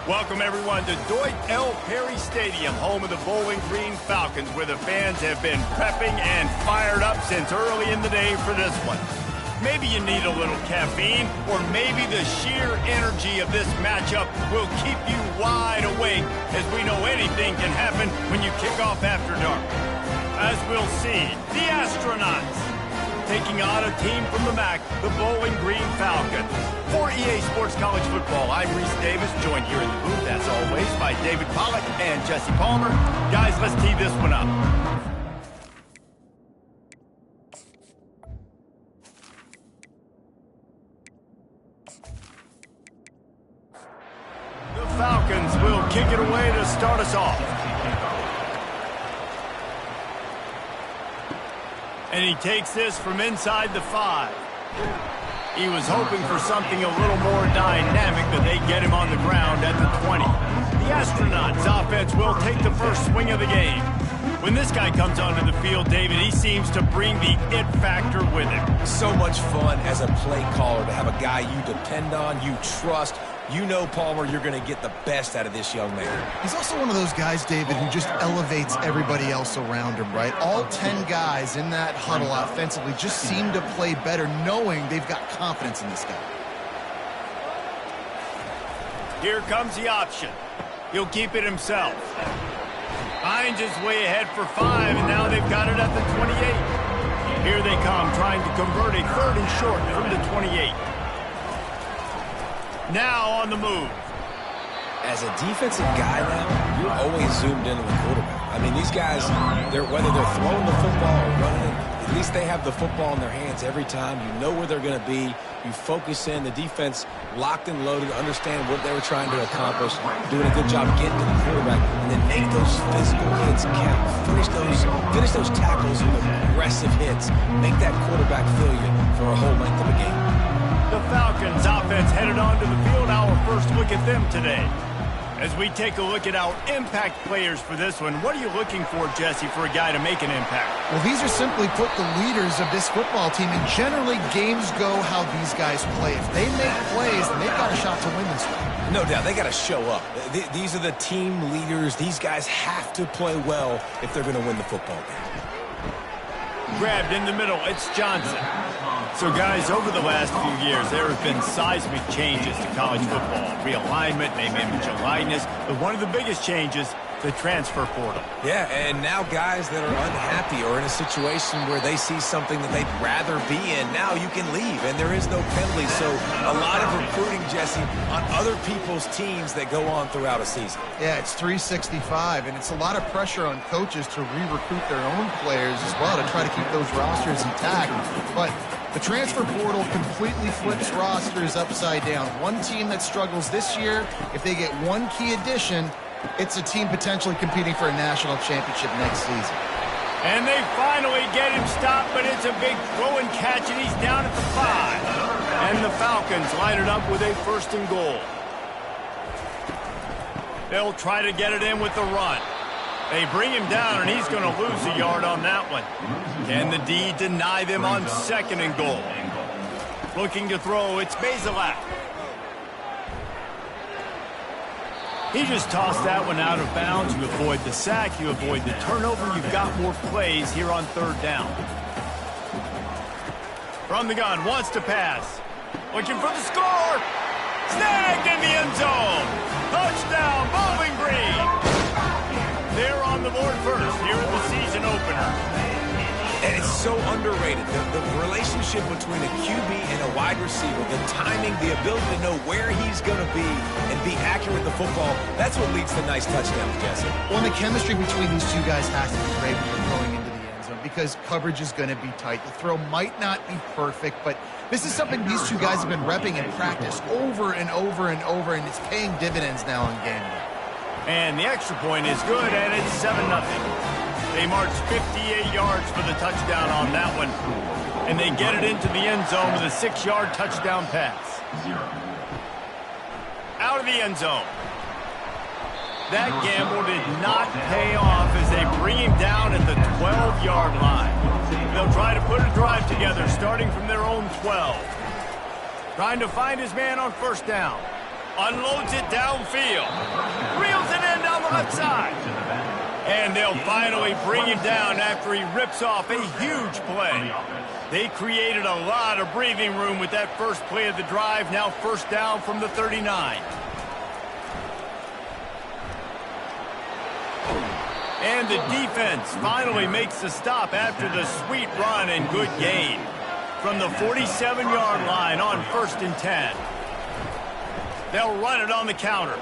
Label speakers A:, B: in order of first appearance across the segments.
A: Welcome, everyone, to Dwight L. Perry Stadium, home of the Bowling Green Falcons, where the fans have been prepping and fired up since early in the day for this one. Maybe you need a little caffeine, or maybe the sheer energy of this matchup will keep you wide awake, as we know anything can happen when you kick off after dark. As we'll see, the Astronauts taking on a team from the MAC, the Bowling Green Falcons. For EA Sports College Football, I'm Reese Davis, joined here in the booth, as always, by David Pollack and Jesse Palmer. Guys, let's tee this one up. The Falcons will kick it away to start us off. And he takes this from inside the 5. He was hoping for something a little more dynamic, but they get him on the ground at the 20. The Astronauts offense will take the first swing of the game. When this guy comes onto the field, David, he seems to bring the it factor with him.
B: So much fun as a play caller to have a guy you depend on, you trust. You know, Palmer, you're going to get the best out of this young man.
C: He's also one of those guys, David, who just elevates everybody else around him, right? All 10 guys in that huddle offensively just seem to play better knowing they've got confidence in this guy.
A: Here comes the option. He'll keep it himself. Hines is way ahead for 5, and now they've got it at the 28. Here they come, trying to convert a 3rd and short from the 28. Now on the move.
B: As a defensive guy now, you're always zoomed in on the quarterback. I mean, these guys, whether they're throwing the football or running it, at least they have the football in their hands every time. You know where they're going to be. You focus in. The defense locked and loaded, understand what they were trying to accomplish, doing a good job getting to the quarterback, and then make those physical hits count. Finish those tackles with aggressive hits. Make that quarterback feel you for a whole length of a game.
A: The Falcons offense headed onto the field. Our first look at them today. As we take a look at our impact players for this one, what are you looking for, Jesse, for a guy to make an impact?
C: Well, these are simply put the leaders of this football team, and generally games go how these guys play. If they make plays, then they've got a shot to win this one.
B: No doubt, they got to show up. These are the team leaders. These guys have to play well if they're going to win the football game.
A: Grabbed in the middle, it's Johnson. So, guys, over the last few years, there have been seismic changes to college football. Realignment, name, image, and likeness. But one of the biggest changes, the transfer portal.
B: Yeah, and now guys that are unhappy or in a situation where they see something that they'd rather be in, now you can leave, and there is no penalty. So a lot of recruiting, Jesse, on other people's teams that go on throughout a season.
C: Yeah, it's 365, and it's a lot of pressure on coaches to re-recruit their own players as well to try to keep those rosters intact. But the transfer portal completely flips rosters upside down. One team that struggles this year, if they get one key addition, it's a team potentially competing for a national championship next season.
A: And they finally get him stopped, but it's a big throw and catch, and he's down at the 5. And the Falcons line it up with a 1st and goal. They'll try to get it in with the run. They bring him down, and he's going to lose a yard on that one. Can the D deny them on 2nd and goal? Looking to throw, it's Bazelak. He just tossed that one out of bounds. You avoid the sack, you avoid the turnover. You've got more plays here on 3rd down. From the gun, wants to pass. Looking for the score. Snagged in the end zone. Touchdown, Bowling Green. They're on the board first here in the season opener.
B: And it's so underrated. The relationship between a QB and a wide receiver, the timing, the ability to know where he's going to be and be accurate with the football, that's what leads to nice touchdowns, Jesse.
C: Well, the chemistry between these two guys has to be great when you're throwing into the end zone because coverage is going to be tight. The throw might not be perfect, but this is something these two guys have been repping in practice over and over and over, and it's paying dividends now on game day.
A: And the extra point is good, and it's 7-0. They march 58 yards for the touchdown on that one. And they get it into the end zone with a 6-yard touchdown pass. Out of the end zone. That gamble did not pay off as they bring him down at the 12-yard line. They'll try to put a drive together starting from their own 12. Trying to find his man on 1st down. Unloads it downfield. Reels it in down the left side. And they'll finally bring him down after he rips off a huge play. They created a lot of breathing room with that first play of the drive. Now first down from the 39. And the defense finally makes the stop after the sweet run and good gain. From the 47-yard line on 1st and 10. They'll run it on the counter.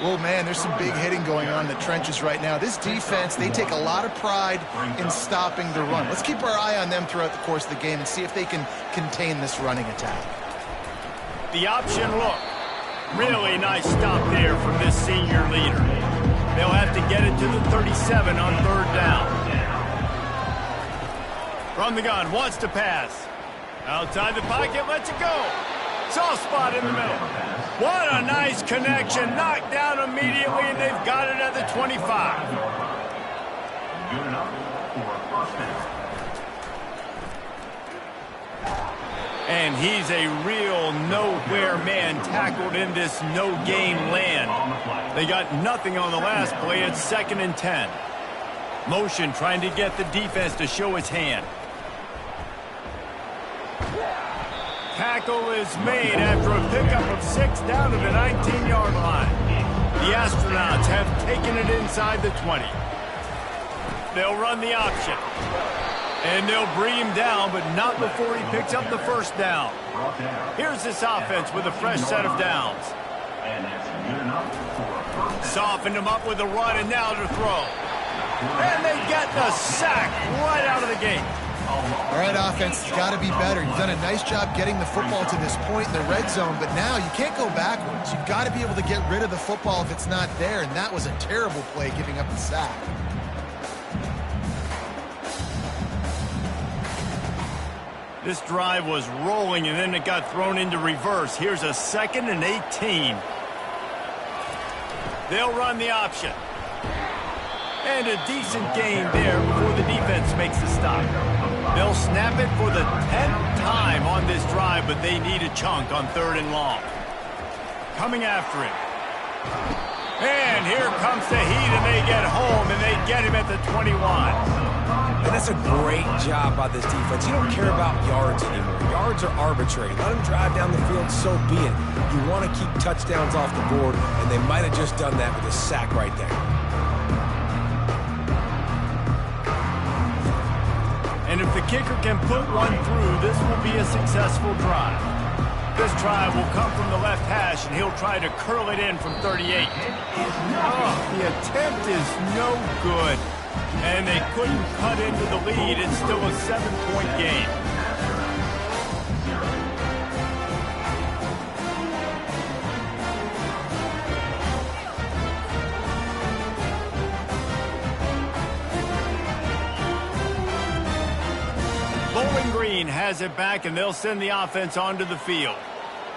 C: Well, man, there's some big hitting going on in the trenches right now. This defense, they take a lot of pride in stopping the run. Let's keep our eye on them throughout the course of the game and see if they can contain this running attack.
A: The option look. Really nice stop there from this senior leader. They'll have to get it to the 37 on 3rd down. From the gun, wants to pass. Outside the pocket, lets it go. Soft spot in the middle. What a nice connection. Knocked down immediately, and they've got it at the 25.
D: Good enough for 1st down.
A: And he's a real nowhere man tackled in this no-gain land. They got nothing on the last play. It's 2nd and 10. Motion trying to get the defense to show its hand. Tackle is made after a pickup of 6 down to the 19-yard line. The Astronauts have taken it inside the 20. They'll run the option. And they'll bring him down, but not before he picks up the 1st down. Here's this offense with a fresh set of downs. Softened him up with a run, and now to throw. And they get the sack right out of the gate.
C: All right, offense, it's got to be better. You've done a nice job getting the football to this point in the red zone, but now you can't go backwards. You've got to be able to get rid of the football if it's not there, and that was a terrible play, giving up the sack.
A: This drive was rolling, and then it got thrown into reverse. Here's a 2nd and 18. They'll run the option. And a decent gain there before the defense makes the stop. They'll snap it for the 10th time on this drive, but they need a chunk on 3rd and long. Coming after him. And here comes the heat, and they get home, and they get him at the 21.
B: And that's a great job by this defense. You don't care about yards anymore. Yards are arbitrary. Let them drive down the field, so be it. You want to keep touchdowns off the board, and they might have just done that with a sack right there.
A: And if the kicker can put one through, this will be a successful drive. This drive will come from the left hash, and he'll try to curl it in from 38. Oh, the attempt is no good. And they couldn't cut into the lead. It's still a 7-point game. Bowling Green has it back, and they'll send the offense onto the field.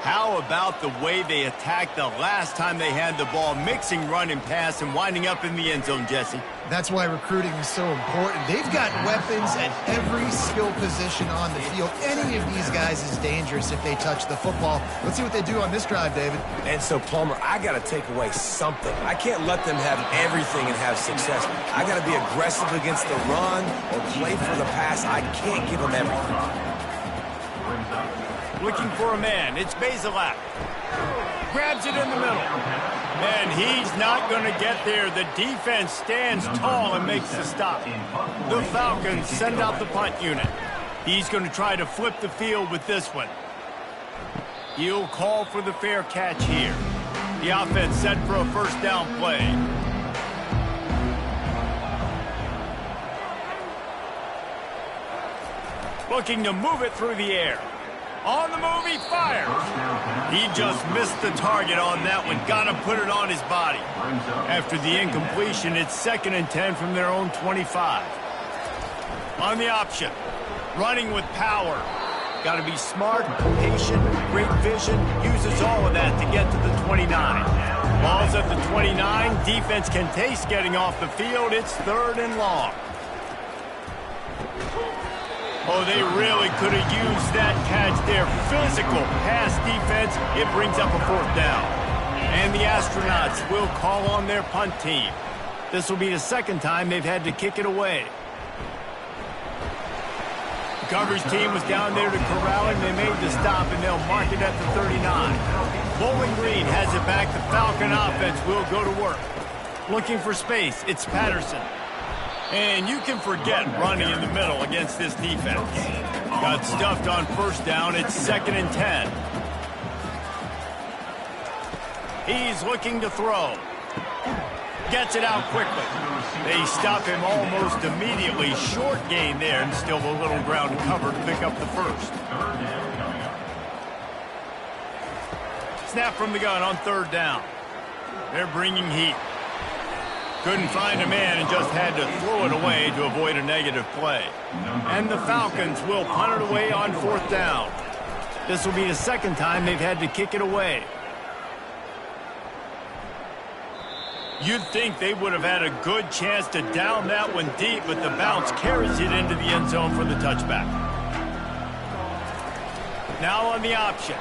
A: How about the way they attacked the last time they had the ball, mixing run and pass and winding up in the end zone, Jesse?
C: That's why recruiting is so important. They've got weapons at every skill position on the field. Any of these guys is dangerous if they touch the football. Let's see what they do on this drive, David.
B: And so, Palmer, I got to take away something. I can't let them have everything and have success. I got to be aggressive against the run or play for the pass. I can't give them everything.
A: Looking for a man. It's Bazelak. Grabs it in the middle. And he's not going to get there. The defense stands tall and makes the stop. The Falcons send out the punt unit. He's going to try to flip the field with this one. He'll call for the fair catch here. The offense set for a 1st down play. Looking to move it through the air. On the move, he fires. He just missed the target on that one. Got to put it on his body. After the incompletion, it's 2nd and 10 from their own 25. On the option. Running with power. Got to be smart, patient, great vision. Uses all of that to get to the 29. Ball's at the 29. Defense can taste getting off the field. It's 3rd and long. Oh, they really could have used that catch there. Physical pass defense. It brings up a 4th down. And the Astronauts will call on their punt team. This will be the 2nd time they've had to kick it away. The coverage team was down there to corral him. They made the stop, and they'll mark it at the 39. Bowling Green has it back. The Falcon offense will go to work. Looking for space. It's Patterson. And you can forget running in the middle against this defense. Got stuffed on 1st down. It's 2nd and 10. He's looking to throw. Gets it out quickly. They stop him almost immediately. Short gain there, and still a little ground cover to pick up the 1st. Snap from the gun on 3rd down. They're bringing heat. Couldn't find a man and just had to throw it away to avoid a negative play. And the Falcons will punt it away on 4th down. This will be the 2nd time they've had to kick it away. You'd think they would have had a good chance to down that one deep, but the bounce carries it into the end zone for the touchback. Now on the option.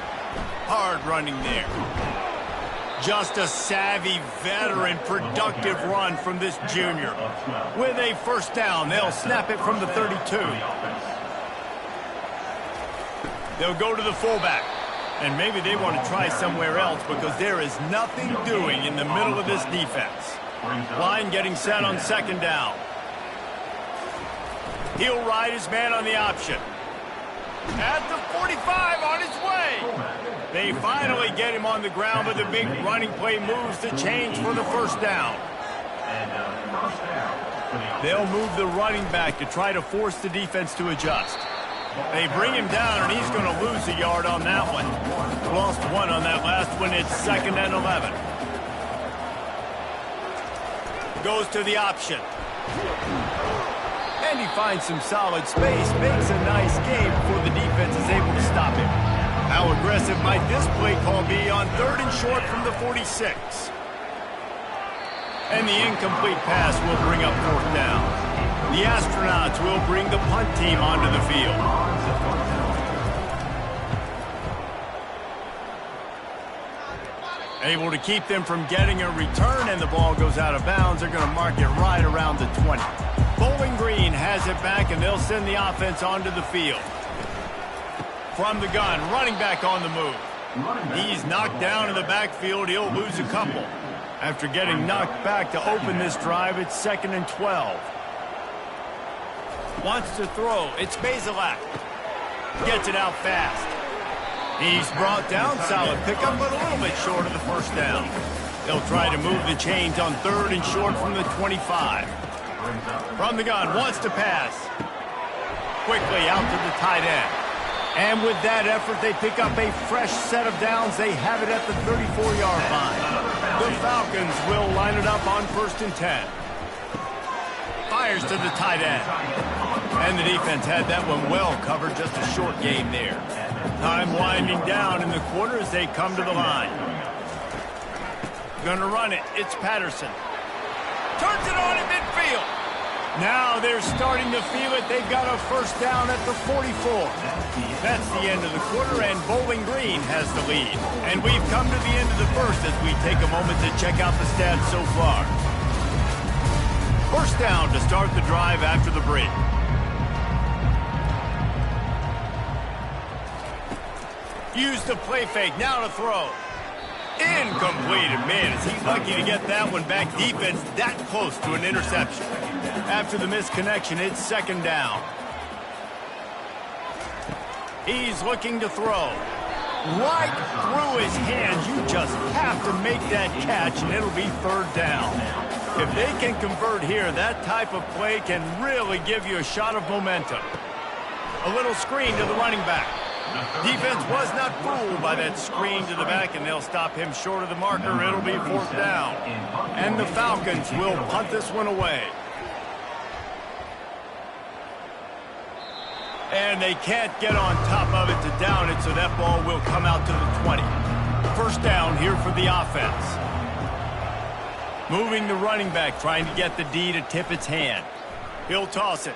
A: Hard running there. Just a savvy, veteran, productive run from this junior. With a 1st down, they'll snap it from the 32. They'll go to the fullback. And maybe they want to try somewhere else because there is nothing doing in the middle of this defense. Line getting set on 2nd down. He'll ride his man on the option. At the 45 on his way. They finally get him on the ground, but the big running play moves the change for the 1st down. They'll move the running back to try to force the defense to adjust. They bring him down, and he's going to lose a yard on that one. Lost 1 on that last one. It's 2nd and 11. Goes to the option. And he finds some solid space, makes a nice game before the defense is able to stop him. How aggressive might this play call be on 3rd and short from the 46? And the incomplete pass will bring up 4th down. The Astronauts will bring the punt team onto the field. Able to keep them from getting a return, and the ball goes out of bounds. They're going to mark it right around the 20. Bowling Green has it back, and they'll send the offense onto the field. From the gun, running back on the move. He's knocked down in the backfield. He'll lose a couple. After getting knocked back to open this drive, it's 2nd and 12. Wants to throw. It's Bazelak. Gets it out fast. He's brought down. Solid pickup, but a little bit short of the 1st down. They'll try to move the chains on 3rd and short from the 25. From the gun, wants to pass. Quickly out to the tight end. And with that effort, they pick up a fresh set of downs. They have it at the 34-yard line. The Falcons will line it up on 1st and 10. Fires to the tight end. And the defense had that one well covered. Just a short game there. Time winding down in the quarter as they come to the line. Gonna run it. It's Patterson. Turns it on in midfield. Now they're starting to feel it. They've got a 1st down at the 44. That's the end of the quarter, and Bowling Green has the lead. And we've come to the end of the 1st as we take a moment to check out the stats so far. 1st down to start the drive after the break. Use the play fake. Now to throw. Incomplete. And man, is he lucky to get that one back. Defense that close to an interception. After the misconnection, it's 2nd down. He's looking to throw. Right through his hands. You just have to make that catch, and it'll be 3rd down. If they can convert here, that type of play can really give you a shot of momentum. A little screen to the running back. Defense was not fooled by that screen to the back, and they'll stop him short of the marker. It'll be 4th down. And the Falcons will punt this one away. And they can't get on top of it to down it, so that ball will come out to the 20. 1st down here for the offense. Moving the running back, trying to get the D to tip its hand. He'll toss it.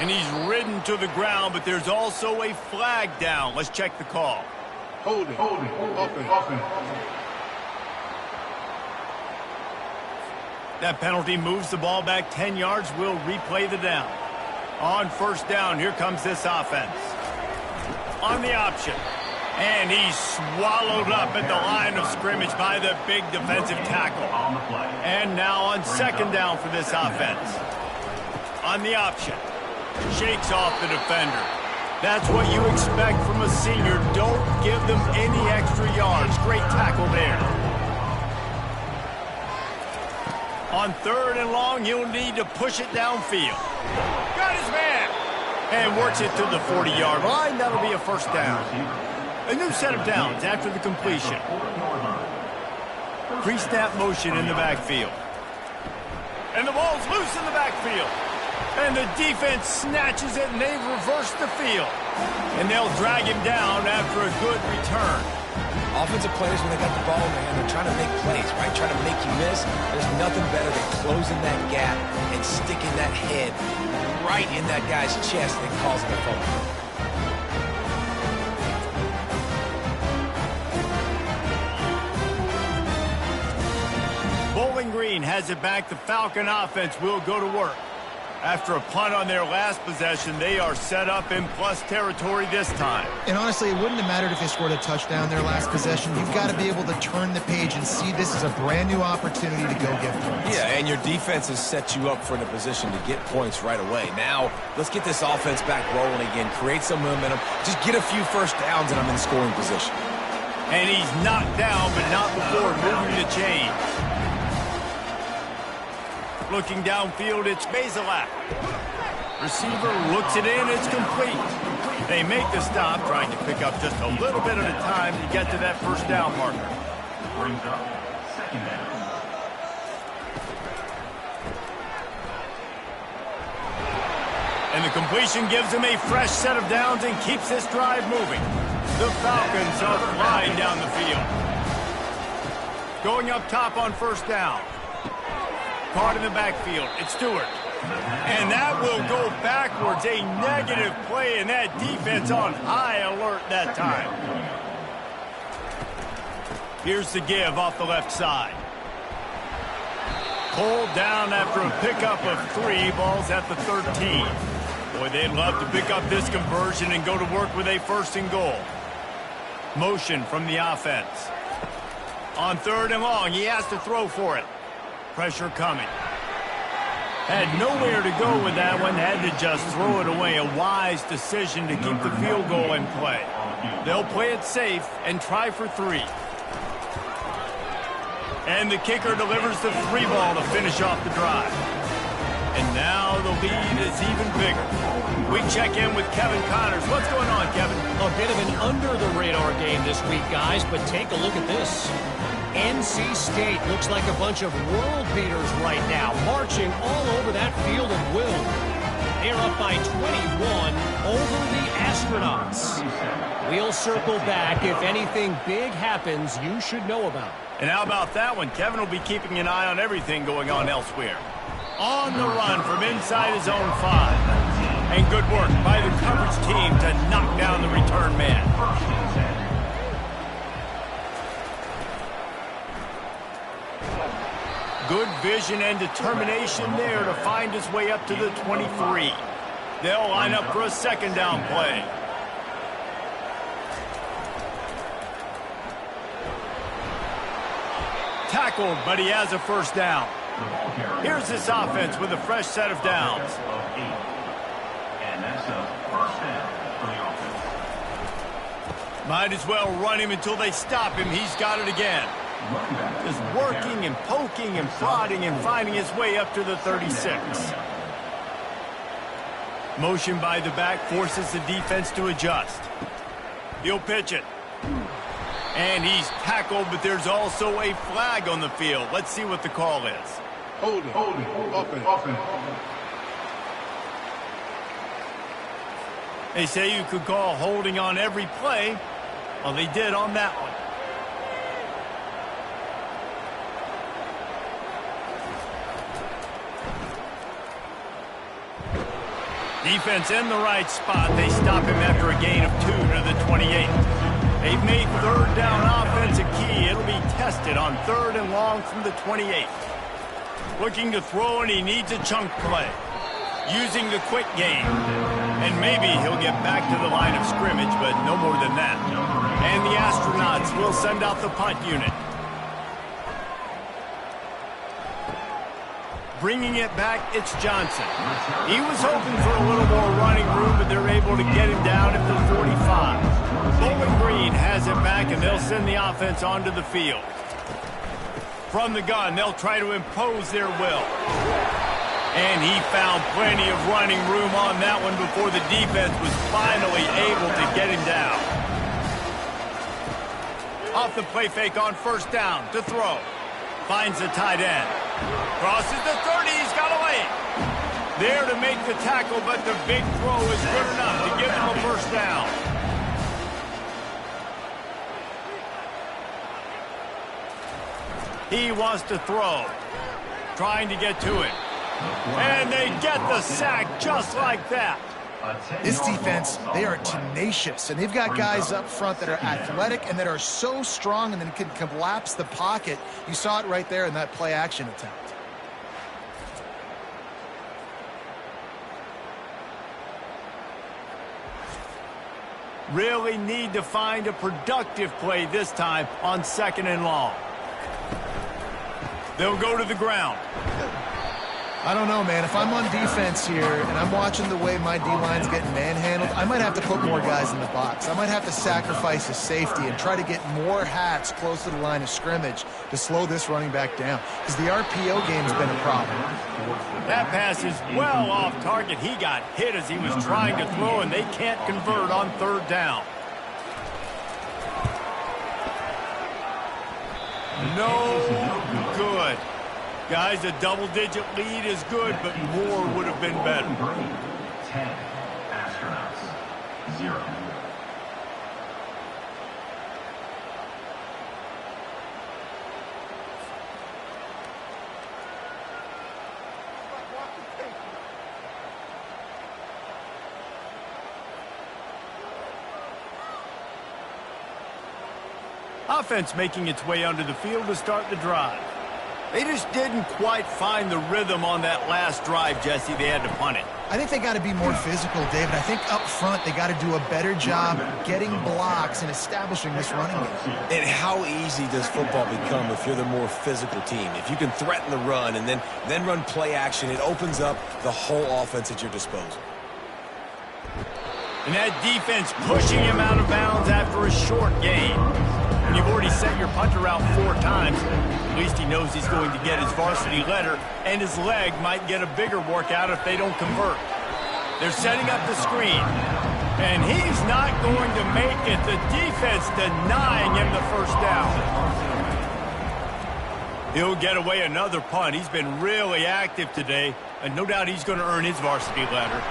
A: And he's ridden to the ground, but there's also a flag down. Let's check the call.
E: Holding. Offense.
A: That penalty moves the ball back 10 yards. We'll replay the down. On first down, here comes this offense. On the option. And he's swallowed up at the line of scrimmage by the big defensive tackle. And now on second down for this offense. On the option. Shakes off the defender. That's what you expect from a senior. Don't give them any extra yards. Great tackle there. On third and long, he'll need to push it downfield. Got his man. And works it to the 40-yard line. That'll be a first down. A new set of downs after the completion. Pre-snap motion in the backfield. And the ball's loose in the backfield. And the defense snatches it, and they've reversed the field. And they'll drag him down after a good return.
B: Offensive players, when they got the ball in their hand, they're trying to make plays, right? Trying to make you miss. There's nothing better than closing that gap and sticking that head right in that guy's chest and causing a fumble.
A: Bowling Green has it back. The Falcon offense will go to work. After a punt on their last possession, they are set up in plus territory this time.
C: And honestly, it wouldn't have mattered if they scored a touchdown their last possession. You've got to be able to turn the page and see this as a brand new opportunity to go get points.
B: Yeah, and your defense has set you up for the position to get points right away. Now, let's get this offense back rolling again, create some momentum, just get a few first downs, and I'm in scoring position.
A: And he's knocked down, but not before moving the chains. Looking downfield, it's Bazelak. Receiver looks it in, it's complete. They make the stop, trying to pick up just a little bit at a time to get to that first down marker.
D: Brings up second down.
A: And the completion gives him a fresh set of downs and keeps this drive moving. The Falcons are flying down the field. Going up top on first down. Caught in the backfield. It's Stewart. And that will go backwards. A negative play, and that defense on high alert that time. Here's the give off the left side. Pulled down after a pickup of 3. Balls at the 13. Boy, they'd love to pick up this conversion and go to work with a first and goal. Motion from the offense. On third and long, he has to throw for it. Pressure coming. Had nowhere to go with that one. Had to just throw it away. A wise decision to keep the field goal in play. They'll play it safe and try for 3. And the kicker delivers the 3 ball to finish off the drive. And now the lead is even bigger. We check in with Kevin Connors. What's going on, Kevin?
F: A bit of an under-the-radar game this week, guys, but take a look at this. NC State looks like a bunch of world beaters right now, marching all over that field at will. They're up by 21 over the Astronauts. We'll circle back. If anything big happens, you should know about.
A: And how about that one? Kevin will be keeping an eye on everything going on elsewhere. On the run from inside his own 5. And good work by the coverage team to knock down the return man. Good vision and determination there to find his way up to the 23. They'll line up for a second down play. Tackled, but he has a first down. Here's this offense with a fresh set of downs.
D: And that's a first down for the offense.
A: Might as well run him until they stop him. He's got it again. Just working and poking and prodding and finding his way up to the 36. Motion by the back forces the defense to adjust. He'll pitch it. And he's tackled, but there's also a flag on the field. Let's see what the call is.
E: Holding. Offense.
A: They say you could call holding on every play. Well, they did on that one. Defense in the right spot. They stop him after a gain of 2 to the 28. They've made third down offense a key. It'll be tested on 3rd and long from the 28. Looking to throw, and he needs a chunk play. Using the quick game. And maybe he'll get back to the line of scrimmage, but no more than that. And the Astronauts will send out the punt unit. Bringing it back, it's Johnson. He was hoping for a little more running room, but they're able to get him down at the 45. Bowling Green has it back, and they'll send the offense onto the field. From the gun, they'll try to impose their will. And he found plenty of running room on that one before the defense was finally able to get him down. Off the play fake on 1st down to throw. Finds the tight end. Crosses the 30, he's got away. There to make the tackle, but the big throw is good enough to give him a 1st down. He wants to throw. Trying to get to it. And they get the sack just like that.
C: This defense, they are tenacious, and they've got guys up front that are athletic and that are so strong and then can collapse the pocket. You saw it right there in that play action attempt.
A: Really need to find a productive play this time on 2nd and long. They'll go to the ground.
C: I don't know, man. If I'm on defense here and I'm watching the way my D-line's getting manhandled, I might have to put more guys in the box. I might have to sacrifice a safety and try to get more hats close to the line of scrimmage to slow this running back down, because the RPO game's been a problem.
A: That pass is well off target. He got hit as he was trying to throw, and they can't convert on 3rd down. No good. Guys, a double-digit lead is good, but more would have been better.
D: 10, Astronauts, 0.
A: Offense making its way onto the field to start the drive. They just didn't quite find the rhythm on that last drive, Jesse. They had to punt it.
C: I think they got to be more physical, David. I think up front they got to do a better job getting blocks and establishing this running game.
B: And how easy does football become if you're the more physical team? If you can threaten the run and then run play action, it opens up the whole offense at your disposal.
A: And that defense pushing him out of bounds after a short gain. When you've already sent your punter out 4 times, at least he knows he's going to get his varsity letter, and his leg might get a bigger workout if they don't convert. They're setting up the screen, and he's not going to make it. The defense denying him the 1st down. He'll get away another punt. He's been really active today, and no doubt he's going to earn his varsity letter.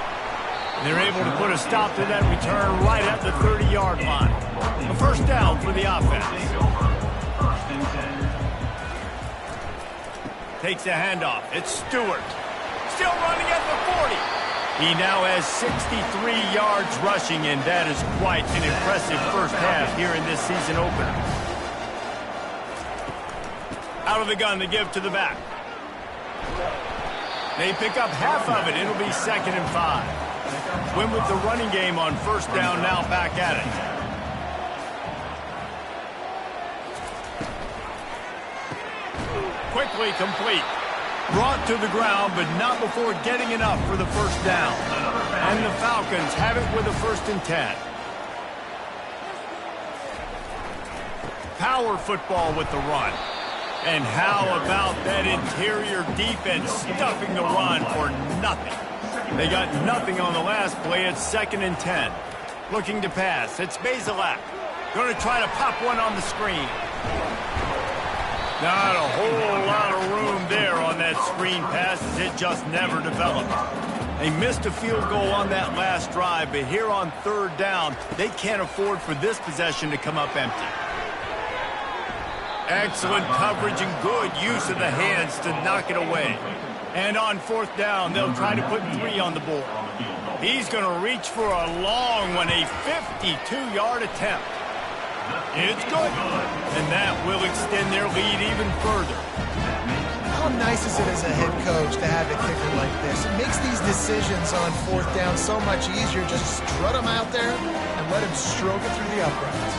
A: They're able to put a stop to that return right at the 30-yard line. A 1st down for the offense. Takes a handoff. It's Stewart. Still running at the 40. He now has 63 yards rushing, and that is quite an impressive 1st half here in this season opener. Out of the gun, they give to the back. They pick up half of it. It'll be 2nd and 5. Win with the running game on 1st down, now back at it. Quickly complete. Brought to the ground, but not before getting enough for the 1st down. And the Falcons have it with a 1st and 10. Power football with the run. And how about that interior defense stuffing the run for nothing? They got nothing on the last play. It's 2nd and 10. Looking to pass. It's Bazelak. Going to try to pop one on the screen. Not a whole lot of room there on that screen pass, as it just never developed. They missed a field goal on that last drive, but here on 3rd down, they can't afford for this possession to come up empty. Excellent coverage and good use of the hands to knock it away. And on 4th down, they'll try to put 3 on the board. He's going to reach for a long one, a 52-yard attempt. It's good, and that will extend their lead even further.
C: How nice is it as a head coach to have a kicker like this? It makes these decisions on fourth down so much easier. Just strut him out there and let him stroke it through the uprights.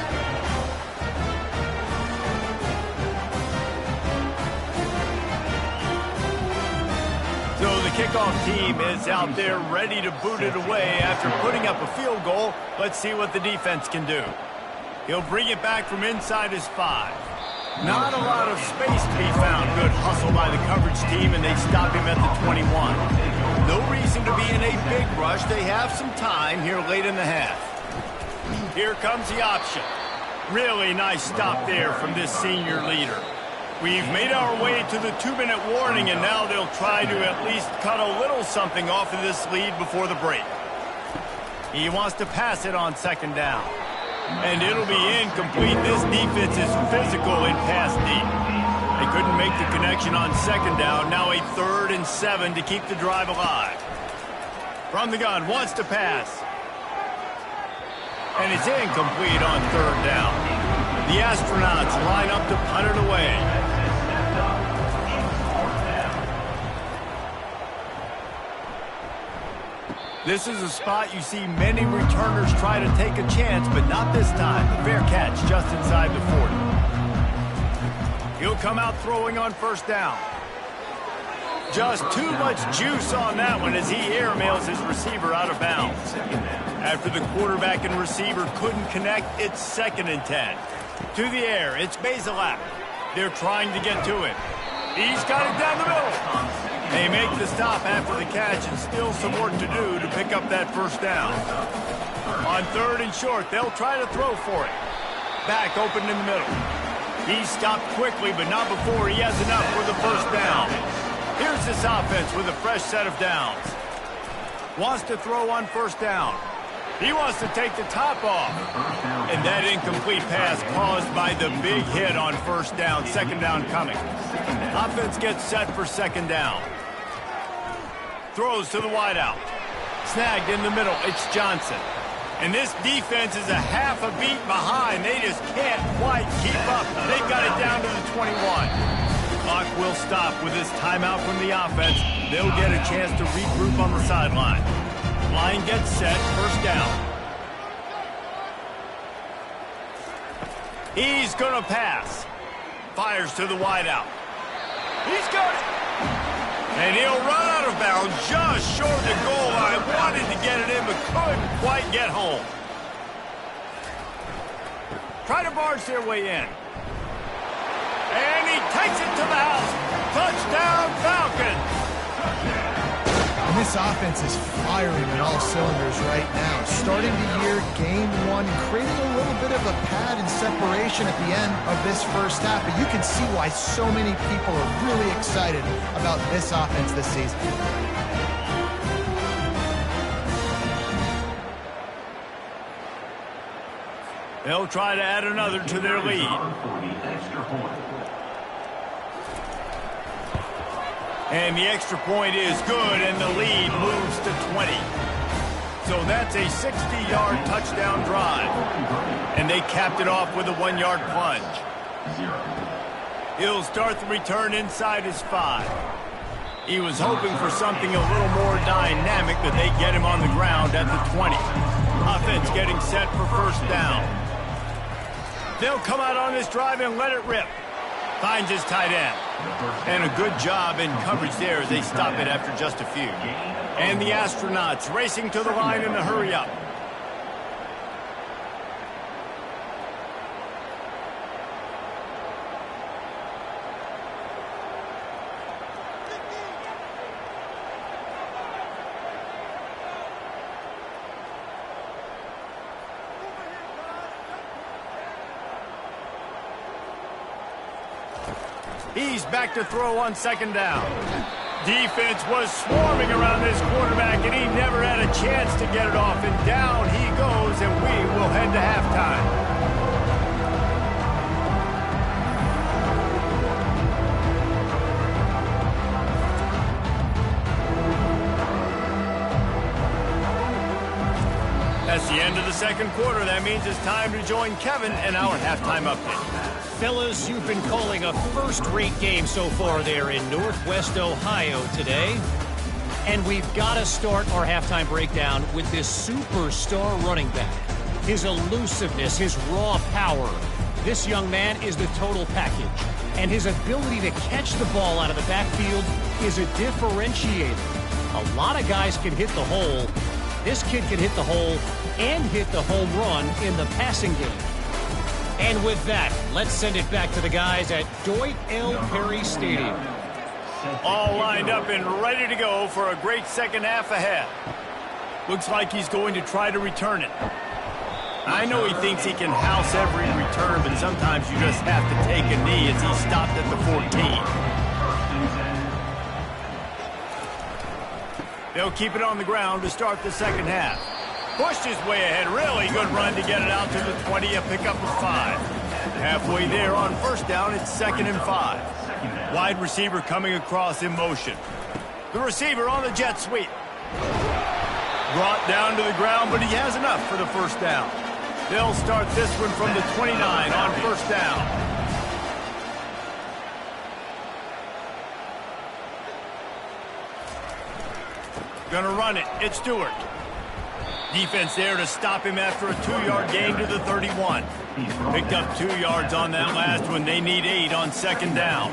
A: So the kickoff team is out there ready to boot it away after putting up a field goal. Let's see what the defense can do. He'll bring it back from inside his 5. Not a lot of space to be found. Good hustle by the coverage team, and they stop him at the 21. No reason to be in a big rush. They have some time here late in the half. Here comes the option. Really nice stop there from this senior leader. We've made our way to the 2-minute warning, and now they'll try to at least cut a little something off of this lead before the break. He wants to pass it on second down. And it'll be incomplete. This defense is physical in pass deep. They couldn't make the connection on second down. Now a 3rd and 7 to keep the drive alive. From the gun, wants to pass. And it's incomplete on 3rd down. The Astronauts line up to punt it away. This is a spot you see many returners try to take a chance, but not this time. A fair catch just inside the 40. He'll come out throwing on first down. Just too much juice on that one as he airmails his receiver out of bounds. After the quarterback and receiver couldn't connect, it's 2nd and 10. To the air, it's Bazelak. They're trying to get to it. He's got it down the middle. They make the stop after the catch, and still some work to do to pick up that first down. On 3rd and short, they'll try to throw for it. Back open in the middle. He stopped quickly, but not before he has enough for the first down. Here's this offense with a fresh set of downs. Wants to throw on first down. He wants to take the top off. And that incomplete pass caused by the big hit on first down. Second down coming. Offense gets set for second down. Throws to the wideout. Snagged in the middle. It's Johnson. And this defense is a half a beat behind. They just can't quite keep up. They've got it down to the 21. Clock will stop with this timeout from the offense. They'll get a chance to regroup on the sideline. Line gets set, first down. He's going to pass. Fires to the wideout. He's got it. And he'll run out of bounds just short of the goal line. Wanted to get it in, but couldn't quite get home. Try to barge their way in. And he takes it to the house. Touchdown, Falcons.
C: And this offense is firing on all cylinders right now. Starting the year, game 1, creating a little bit of a pad and separation at the end of this first half. But you can see why so many people are really excited about this offense this season.
A: They'll try to add another to their lead. And the extra point is good, and the lead moves to 20. So that's a 60-yard touchdown drive. And they capped it off with a 1-yard plunge. He'll start the return inside his 5. He was hoping for something a little more dynamic, but they get him on the ground at the 20. Offense getting set for first down. They'll come out on this drive and let it rip. Finds his tight end. And a good job in coverage there as they stop it after just a few. And the Astronauts racing to the line in a hurry-up. He's back to throw on second down. Defense was swarming around this quarterback, and he never had a chance to get it off. And down he goes, and we will head to halftime. second quarter. That means it's time to join Kevin in our halftime update.
F: Fellas, you've been calling a first-rate game so far there in Northwest Ohio today. And we've got to start our halftime breakdown with this superstar running back. His elusiveness, his raw power. This young man is the total package. And his ability to catch the ball out of the backfield is a differentiator. A lot of guys can hit the hole. This kid can hit the hole and hit the home run in the passing game. And with that, let's send it back to the guys at Dwight L. Perry Stadium.
A: All lined up and ready to go for a great second half ahead. Looks like he's going to try to return it. I know he thinks he can house every return, but sometimes you just have to take a knee as he stopped at the 14. They'll keep it on the ground to start the second half. Pushed his way ahead. Really good run to get it out to the 20. A pickup of 5. Halfway there on first down, it's 2nd and 5. Wide receiver coming across in motion. The receiver on the jet sweep. Brought down to the ground, but he has enough for the first down. They'll start this one from the 29 on first down. Gonna run it. It's Stewart. Defense there to stop him after a 2-yard gain to the 31. Picked up 2 yards on that last one. They need 8 on second down.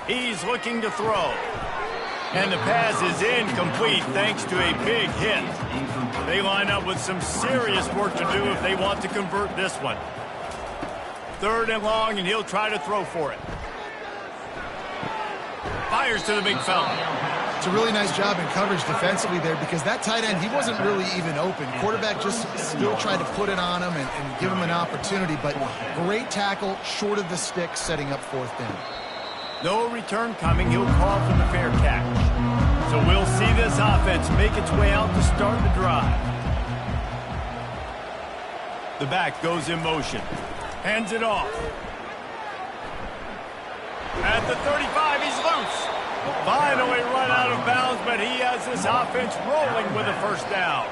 A: He's looking to throw. And the pass is incomplete thanks to a big hit. They line up with some serious work to do if they want to convert this one. 3rd and long, and he'll try to throw for it. Fires to the big fella.
C: It's a really nice job in coverage defensively there because that tight end, he wasn't really even open. Quarterback just still tried to put it on him and give him an opportunity, but great tackle, short of the stick, setting up 4th down.
A: No return coming. He'll call for the fair catch. So we'll see this offense make its way out to start the drive. The back goes in motion. Hands it off. At the 35, he's loose. Finally run out of bounds, but he has this offense rolling with a first down.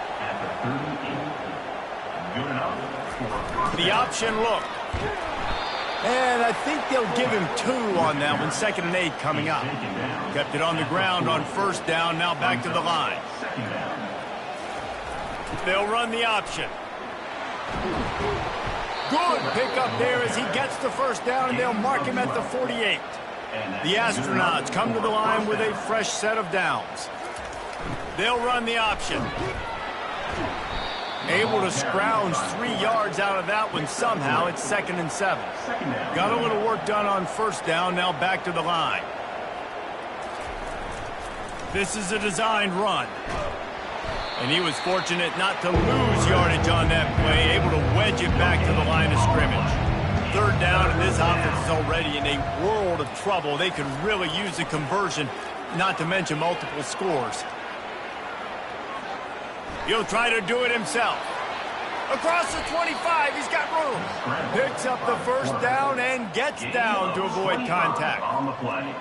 A: The option look. And I think they'll give him 2 on that one. 2nd and 8 coming up. Kept it on the ground on first down. Now back to the line. They'll run the option. Good pickup there as he gets the first down, and they'll mark him at the 48. The Astronauts come to the line with a fresh set of downs. They'll run the option. Able to scrounge 3 yards out of that one somehow. It's 2nd and 7. Got a little work done on first down. Now back to the line. This is a designed run. And he was fortunate not to lose yardage on that play. Able to wedge it back to the line of scrimmage. 3rd down, and this offense is already in a world of trouble. They could really use a conversion, not to mention multiple scores. He'll try to do it himself. Across the 25, he's got room. Picks up the first down and gets down to avoid contact.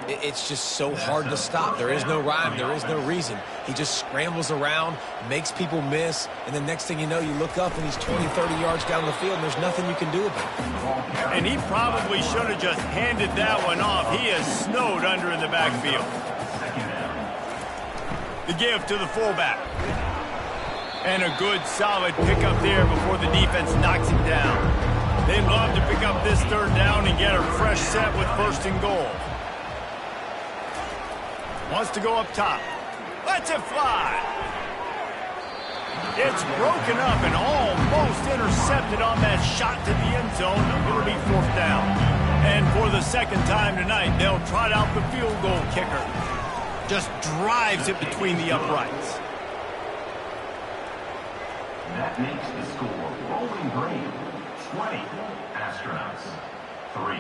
B: It's just so hard to stop. There is no rhyme. There is no reason. He just scrambles around, makes people miss, and the next thing you know, you look up and he's 20, 30 yards down the field, and there's nothing you can do about it.
A: And he probably should have just handed that one off. He is snowed under in the backfield. The give to the fullback. And a good, solid pickup there before the defense knocks him down. They'd love to pick up this 3rd down and get a fresh set with 1st and goal. Wants to go up top. Lets it fly. It's broken up and almost intercepted on that shot to the end zone. It'll be 4th down. And for the 2nd time tonight, they'll trot out the field goal kicker. Just drives it between the uprights.
D: That makes the score Bowling Green 20, Astronauts 3.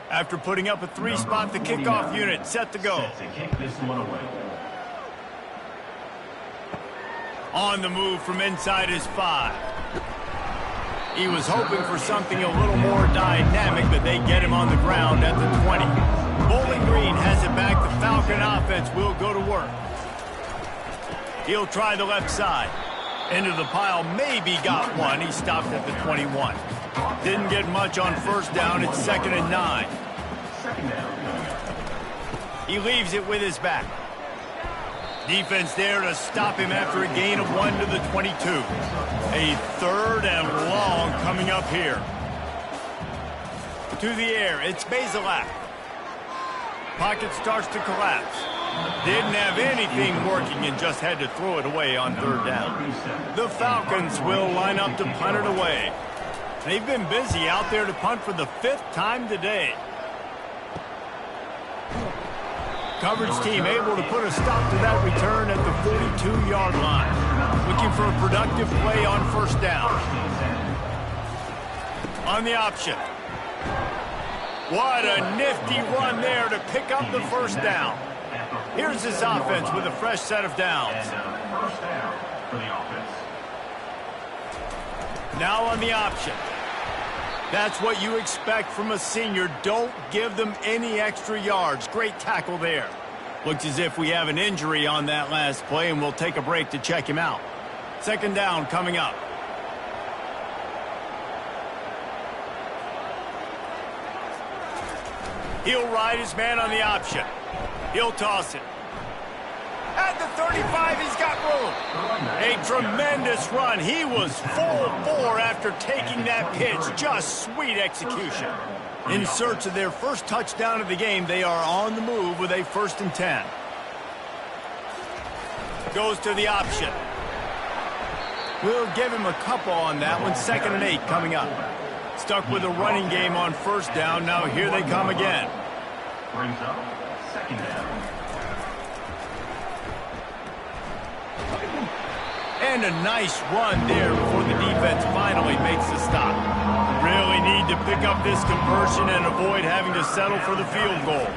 A: After putting up a 3-spot, the kickoff unit set to go.
D: Set to kick this one away.
A: On the move from inside his 5. He was hoping for something a little more dynamic, but they get him on the ground at the 20. Bowling Green has it back. The Falcon offense will go to work. He'll try the left side. Into the pile, maybe got one. He stopped at the 21. Didn't get much on first down. It's 2nd and 9. He leaves it with his back. Defense there to stop him after a gain of 1 to the 22. A 3rd and long coming up here. To the air, it's Bazelak. Pocket starts to collapse. Didn't have anything working and just had to throw it away on 3rd down. The Falcons will line up to punt it away. They've been busy out there to punt for the 5th time today. Coverage team able to put a stop to that return at the 42-yard line. Looking for a productive play on first down. On the option. What a nifty run there to pick up the first down. Here's his offense with a fresh set of downs.
D: First down for the offense.
A: Now on the option. That's what you expect from a senior. Don't give them any extra yards. Great tackle there. Looks as if we have an injury on that last play, and we'll take a break to check him out. 2nd down coming up. He'll ride his man on the option. He'll toss it. At the 35, he's got room. A tremendous run. He was full bore after taking that pitch. Just sweet execution. In search of their first touchdown of the game, they are on the move with a 1st and 10. Goes to the option. We'll give him a couple on that one. 2nd and 8 coming up. Stuck with a running game on first down. Now here they come again.
D: Brings up 2nd down.
A: And a nice run there before the defense finally makes the stop. Really need to pick up this conversion and avoid having to settle for the field goal.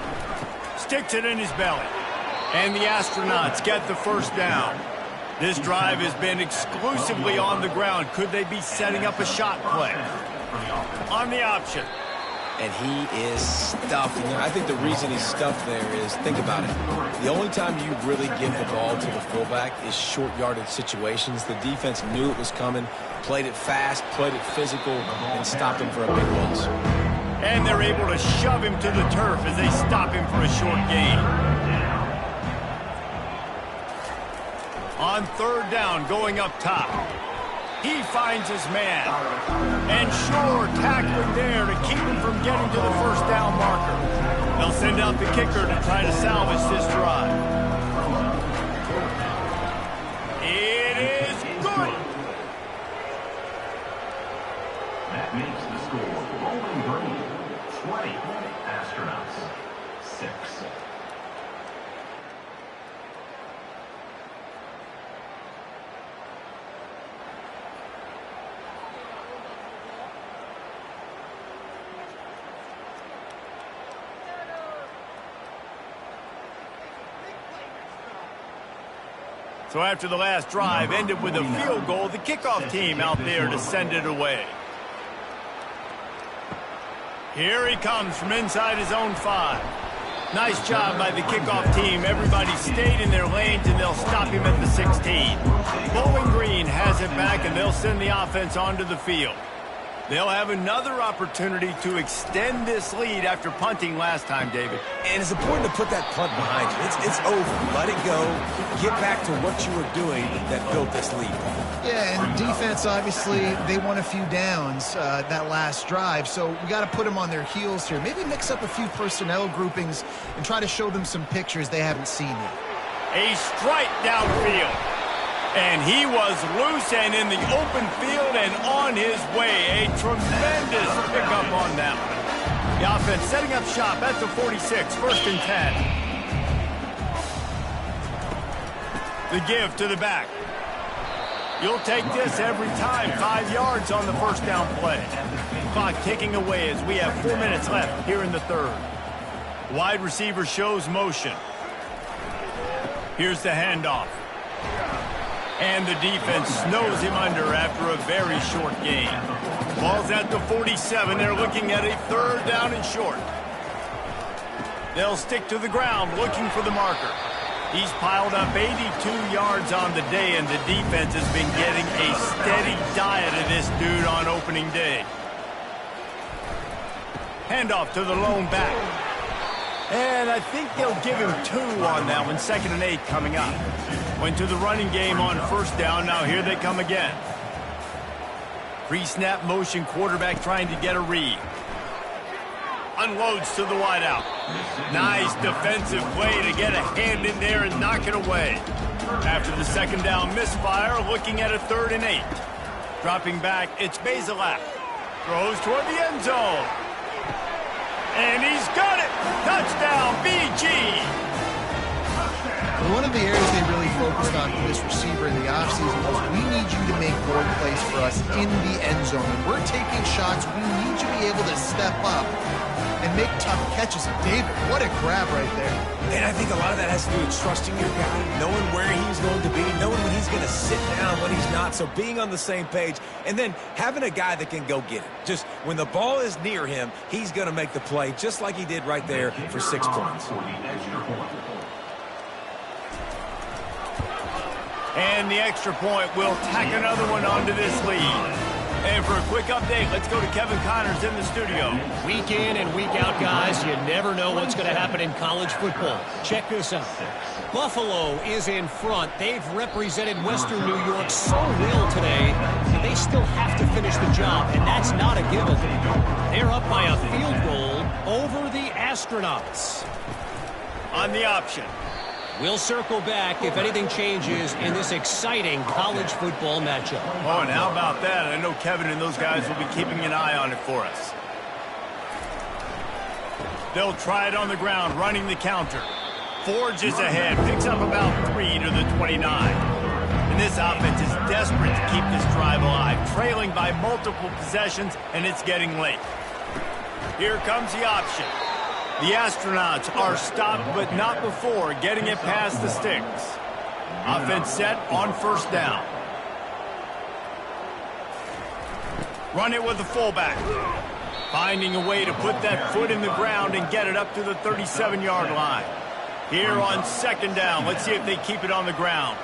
A: Sticks it in his belly. And the Astronauts get the first down. This drive has been exclusively on the ground. Could they be setting up a shot play? On the option.
B: And he is stuffed. And I think the reason he's stuffed there is, think about it. The only time you really give the ball to the fullback is short yardage situations. The defense knew it was coming, played it fast, played it physical, and stopped him for a big loss.
A: And they're able to shove him to the turf as they stop him for a short gain. On 3rd down, going up top. He finds his man. And sure, tackling there to keep him from getting to the first down marker. They'll send out the kicker to try to salvage this drive. It is good.
D: That makes the score Bowling Green 20, Astronauts 6.
A: So after the last drive ended with a field goal, the kickoff team out there to send it away. Here he comes from inside his own 5. Nice job by the kickoff team. Everybody stayed in their lanes, and they'll stop him at the 16. Bowling Green has it back, and they'll send the offense onto the field. They'll have another opportunity to extend this lead after punting last time, David.
B: And it's important to put that punt behind you. It's over. Let it go. Get back to what you were doing that built this lead.
C: Yeah, and defense, obviously, they won a few downs that last drive, so we got to put them on their heels here. Maybe mix up a few personnel groupings and try to show them some pictures they haven't seen yet.
A: A strike downfield. And he was loose and in the open field and on his way. A tremendous pickup on that one. The offense setting up shop at the 46, 1st and 10. The give to the back. You'll take this every time. 5 yards on the first down play. Clock ticking away as we have 4 minutes left here in the 3rd. Wide receiver shows motion. Here's the handoff. And the defense snows him under after a very short gain. Ball's at the 47. They're looking at a 3rd down and short. They'll stick to the ground looking for the marker. He's piled up 82 yards on the day, and the defense has been getting a steady diet of this dude on opening day. Handoff to the lone back. And I think they'll give him 2 on that one. 2nd and 8 coming up. Went to the running game on 1st down. Now here they come again. Pre-snap motion, quarterback trying to get a read. Unloads to the wideout. Nice defensive play to get a hand in there and knock it away. After the 2nd down misfire, looking at a 3rd and 8. Dropping back, it's Bazelak. Throws toward the end zone. And he's got it! Touchdown, BG!
C: One of the areas they really focused on for this receiver in the offseason was, we need you to make bold plays for us in the end zone. When we're taking shots, we need you to be able to step up and make tough catches. David, what a grab right there.
B: And I think a lot of that has to do with trusting your guy, knowing where he's going to be, knowing when he's going to sit down, when he's not. So being on the same page, and then having a guy that can go get it. Just when the ball is near him, he's going to make the play, just like he did right there for 6 points.
A: And the extra point will tack another one onto this lead. And for a quick update, let's go to Kevin Connors in the studio.
F: Week in and week out, guys, you never know what's going to happen in college football. Check this out. Buffalo is in front. They've represented Western New York so well today, they still have to finish the job, and that's not a given. They're up by a field goal over the Astronauts.
A: On the option.
F: We'll circle back if anything changes in this exciting college football matchup.
A: Oh, and how about that? I know Kevin and those guys will be keeping an eye on it for us. They'll try it on the ground, running the counter. Forges ahead, picks up about 3 to the 29. And this offense is desperate to keep this drive alive, trailing by multiple possessions, and it's getting late. Here comes the option. The Astronauts are stopped, but not before getting it past the sticks. Offense set on 1st down. Run it with the fullback. Finding a way to put that foot in the ground and get it up to the 37-yard line. Here on 2nd down, let's see if they keep it on the ground.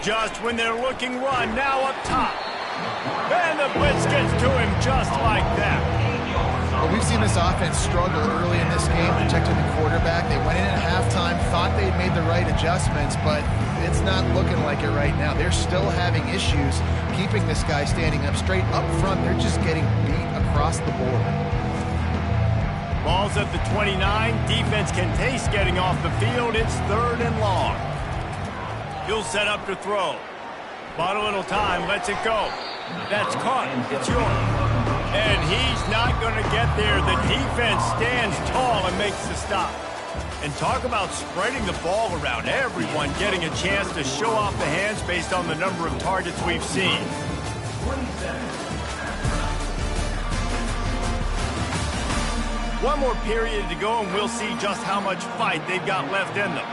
A: Just when they're looking run, now up top. And the blitz gets to him just like that.
C: Well, we've seen this offense struggle early in this game, protecting the quarterback. They went in at halftime, thought they'd made the right adjustments, but it's not looking like it right now. They're still having issues keeping this guy standing up straight up front. They're just getting beat across the board.
A: Ball's at the 29. Defense can taste getting off the field. It's 3rd and long. He'll set up to throw. Bought a little time, lets it go. That's caught. It's yours. And he's not going to get there. The defense stands tall and makes the stop. And talk about spreading the ball around. Everyone getting a chance to show off the hands based on the number of targets we've seen. One more period to go, and we'll see just how much fight they've got left in them.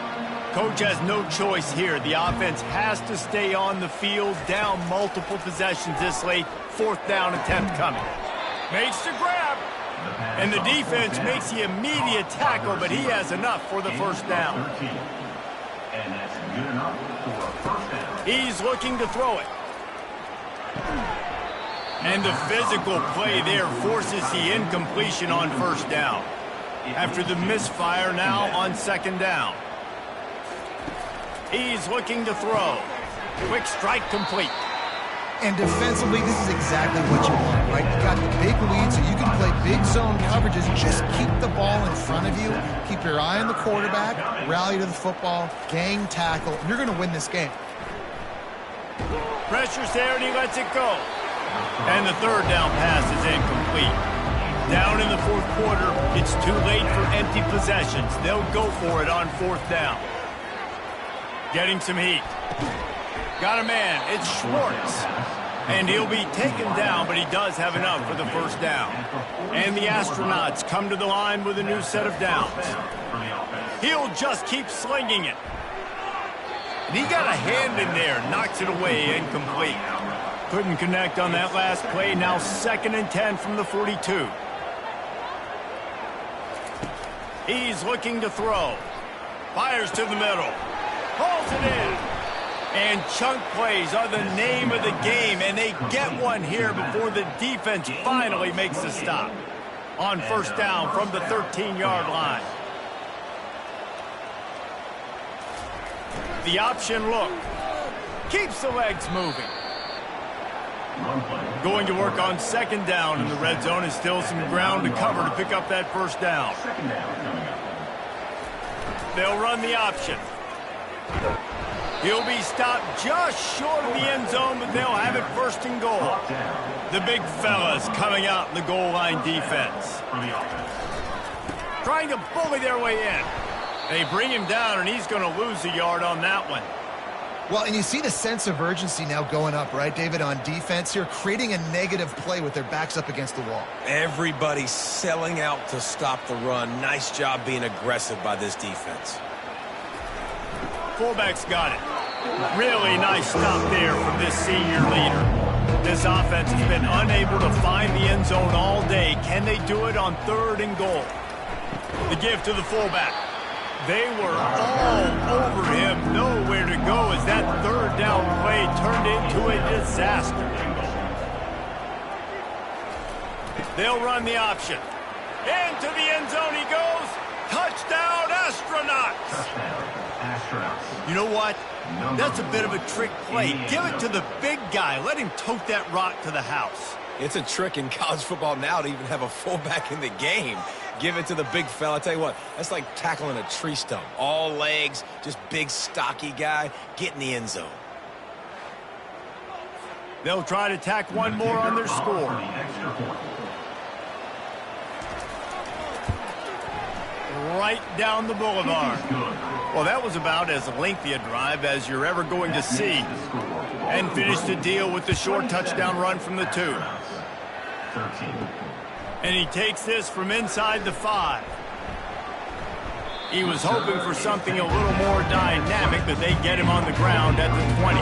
A: Coach has no choice here. The offense has to stay on the field, down multiple possessions this late. 4th down attempt coming. Makes the grab. And the defense makes the immediate tackle, but he has enough for the 1st down.
D: And that's good enough for a 1st down.
A: He's looking to throw it. And the physical play there forces the incompletion on 1st down. After the misfire, now on 2nd down. He's looking to throw. Quick strike complete.
C: And defensively, this is exactly what you want, right? You got the big lead, so you can play big zone coverages. Just keep the ball in front of you. Keep your eye on the quarterback. Rally to the football. Gang tackle. And you're going to win this game.
A: Pressure's there, and he lets it go. And the 3rd down pass is incomplete. Down in the 4th quarter, it's too late for empty possessions. They'll go for it on 4th down. Getting some heat. Got a man. It's Schwartz. And he'll be taken down, but he does have enough for the 1st down. And the Astronauts come to the line with a new set of downs. He'll just keep slinging it. And he got a hand in there, knocks it away, incomplete. Couldn't connect on that last play. Now 2nd and 10 from the 42. He's looking to throw. Fires to the middle. Hauls it in. And chunk plays are the name of the game, and they get one here before the defense finally makes a stop. On 1st down from the 13-yard line. The option look. Keeps the legs moving. Going to work on 2nd down in the red zone, and still some ground to cover to pick up that 1st down. They'll run the option. He'll be stopped just short of the end zone, but they'll have it 1st and goal. The big fellas coming out in the goal line defense. Trying to bully their way in. They bring him down, and he's going to lose a yard on that one.
C: Well, and you see the sense of urgency now going up, right, David, on defense here, creating a negative play with their backs up against the wall.
B: Everybody's selling out to stop the run. Nice job being aggressive by this defense.
A: Fullback's got it. Really nice stop there from this senior leader. This offense has been unable to find the end zone all day. Can they do it on 3rd and goal? The give to the fullback. They were all over him, nowhere to go as that 3rd down play turned into a disaster. They'll run the option. Into the end zone he goes. Touchdown, Astronauts! You know what? That's a bit of a trick play. Give it to the big guy. Let him tote that rock to the house.
B: It's a trick in college football now to even have a fullback in the game. Give it to the big fella. I tell you what, that's like tackling a tree stump. All legs, just big, stocky guy. Get in the end zone.
A: They'll try to tack one more on their score. Right down the boulevard. Well, that was about as lengthy a drive as you're ever going to see. And finished the deal with the short touchdown run from the 2. And he takes this from inside the 5. He was hoping for something a little more dynamic, but they get him on the ground at the 20.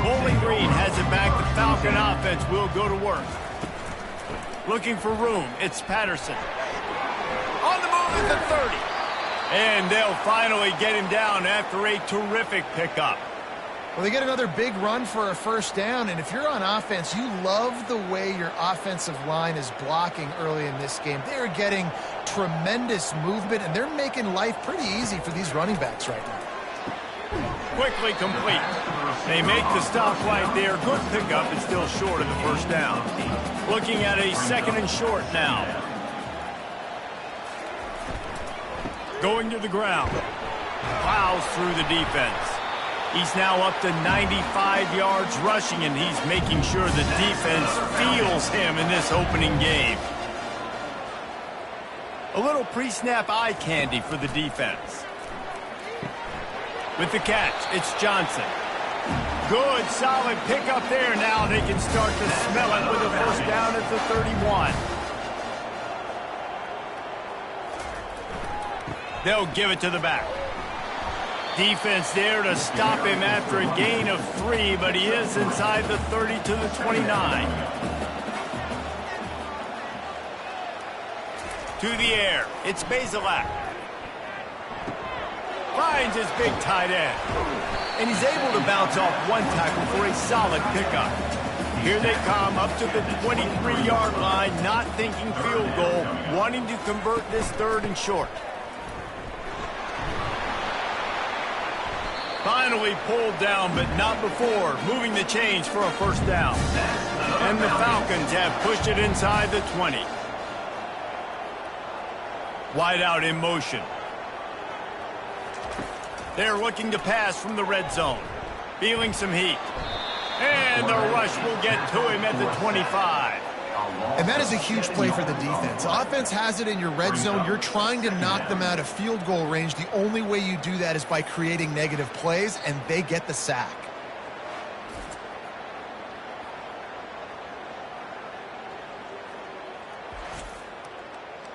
A: Bowling Green has it back. The Falcon offense will go to work. Looking for room. It's Patterson. On the move at the 30. And they'll finally get him down after a terrific pickup.
C: Well, they get another big run for a 1st down, and if you're on offense, you love the way your offensive line is blocking early in this game. They are getting tremendous movement, and they're making life pretty easy for these running backs right now.
A: Quickly complete. They make the stop right there. Good pickup, and still short of the 1st down. Looking at a 2nd and short now. Going to the ground. Plows through the defense. He's now up to 95 yards rushing, and he's making sure the defense feels him in this opening game. A little pre-snap eye candy for the defense. With the catch, it's Johnson. Good, solid pickup there. Now they can start to smell it with a 1st down at the 31. They'll give it to the back. Defense there to stop him after a gain of 3, but he is inside the 30 to the 29. To the air, it's Bazelak. Finds his big tight end. And he's able to bounce off one tackle for a solid pickup. Here they come up to the 23-yard line, not thinking field goal, wanting to convert this 3rd and short. Finally pulled down, but not before, moving the chains for a 1st down. And the Falcons have pushed it inside the 20. Wide out in motion. They're looking to pass from the red zone. Feeling some heat. And the rush will get to him at the 25.
C: And that is a huge play for the defense. Offense has it in your red zone. You're trying to knock them out of field goal range. The only way you do that is by creating negative plays, and they get the sack.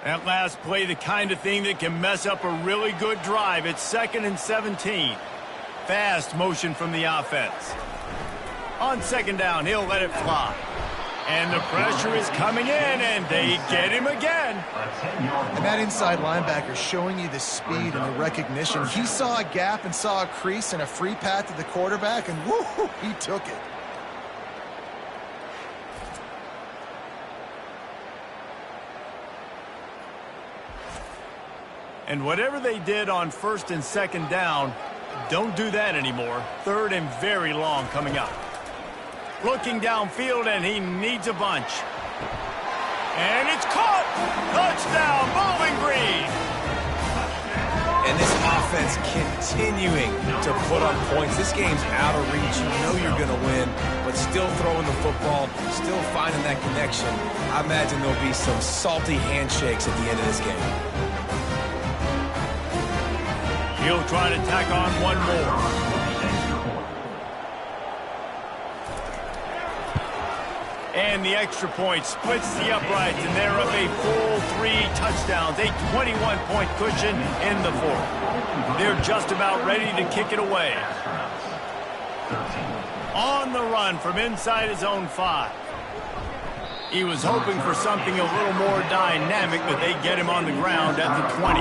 A: That last play, the kind of thing that can mess up a really good drive. It's 2nd and 17. Fast motion from the offense. On second down, he'll let it fly. And the pressure is coming in, and they get him again.
C: And that inside linebacker showing you the speed and the recognition. He saw a gap and saw a crease and a free path to the quarterback, and woo, he took it.
A: And whatever they did on first and second down, don't do that anymore. Third and very long coming up. Looking downfield, and he needs a bunch. And it's caught! Touchdown, Bowling Green!
B: And this offense continuing to put up points. This game's out of reach. You know you're going to win, but still throwing the football, still finding that connection. I imagine there'll be some salty handshakes at the end of this game.
A: He'll try to tack on one more. And the extra point splits the uprights, and they're up a full 3 touchdowns, a 21-point cushion in the fourth. They're just about ready to kick it away. On the run from inside his own 5. He was hoping for something a little more dynamic, but they get him on the ground at the 20.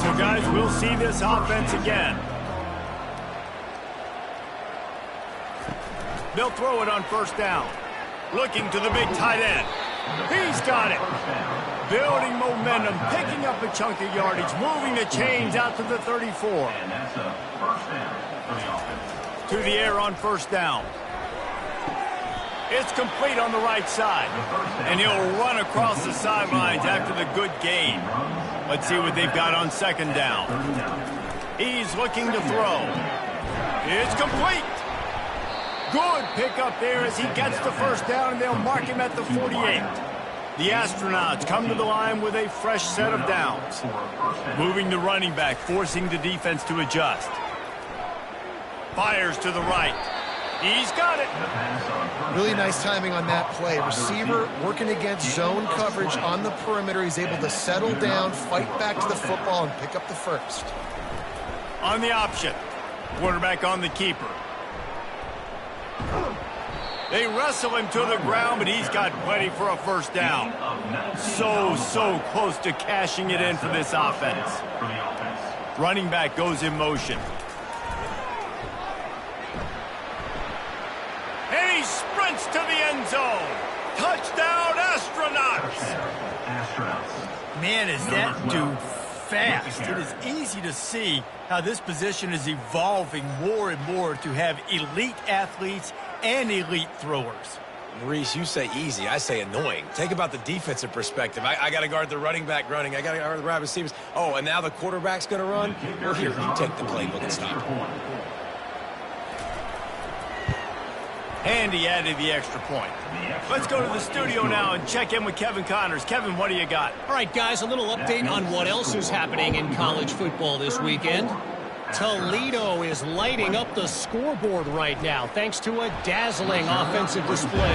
A: So, guys, we'll see this offense again. They'll throw it on first down. Looking to the big tight end. He's got it. Building momentum, picking up a chunk of yardage, moving the chains out to the 34.
D: And that's a first down for the offense.
A: To the air on first down. It's complete on the right side. And he'll run across the sidelines after the good gain. Let's see what they've got on second down. He's looking to throw. It's complete. Good pickup there as he gets the first down, and they'll mark him at the 48. The Astronauts come to the line with a fresh set of downs. Moving the running back, forcing the defense to adjust. Fires to the right. He's got it.
C: Really nice timing on that play. Receiver working against zone coverage on the perimeter. He's able to settle down, fight back to the football, and pick up the first.
A: On the option. Quarterback on the keeper. They wrestle him to the ground, but he's got plenty for a first down. So close to cashing it in for this offense. Running back goes in motion. And he sprints to the end zone. Touchdown, Astronauts! Man, is that dude fast. It is easy to see how this position is evolving more and more to have elite athletes and elite throwers.
B: Maurice, you say easy. I say annoying. Take about the defensive perspective. I got to guard the running back running. I got to guard the wide receivers. Oh, and now the quarterback's going to run? Well, here, you take the playbook and stop it.
A: Handy added the extra point. Let's go to the studio now and check in with Kevin Connors. Kevin, what do you got?
F: All right, guys, a little update on what else is happening in college football this weekend. Toledo is lighting up the scoreboard right now thanks to a dazzling offensive display.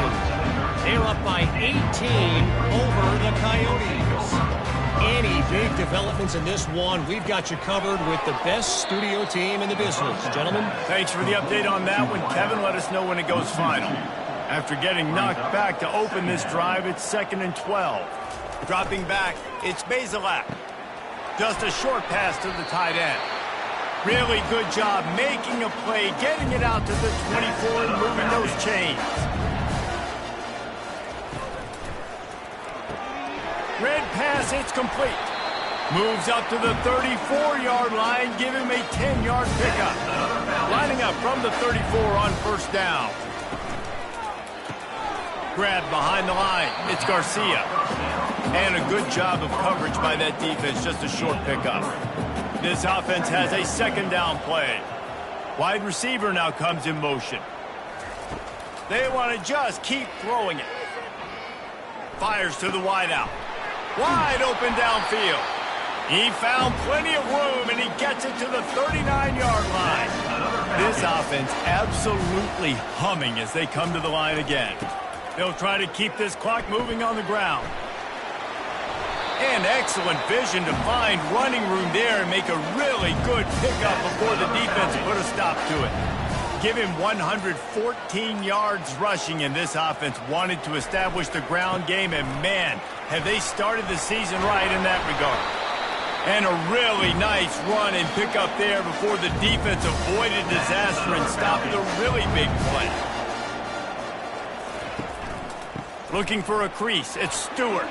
F: They're up by 18 over the Coyotes. Any big developments in this one, we've got you covered with the best studio team in the business. Gentlemen.
A: Thanks for the update on that one. Kevin, let us know when it goes final. After getting knocked back to open this drive, it's 2nd and 12. Dropping back, it's Bazelak. Just a short pass to the tight end. Really good job making a play, getting it out to the 24 and moving those chains. Red pass, it's complete. Moves up to the 34-yard line, give him a 10-yard pickup. Lining up from the 34 on first down. Grab behind the line, it's Garcia. And a good job of coverage by that defense, just a short pickup. This offense has a second down play. Wide receiver now comes in motion. They want to just keep throwing it. Fires to the wideout. Wide open downfield. He found plenty of room, and he gets it to the 39-yard line. This offense absolutely humming as they come to the line again. They'll try to keep this clock moving on the ground. And excellent vision to find running room there and make a really good pickup before the defense put a stop to it. Give him 114 yards rushing, and this offense wanted to establish the ground game, and man, have they started the season right in that regard. And a really nice run and pickup there before the defense avoided disaster and stopped the really big play. Looking for a crease, it's Stewart.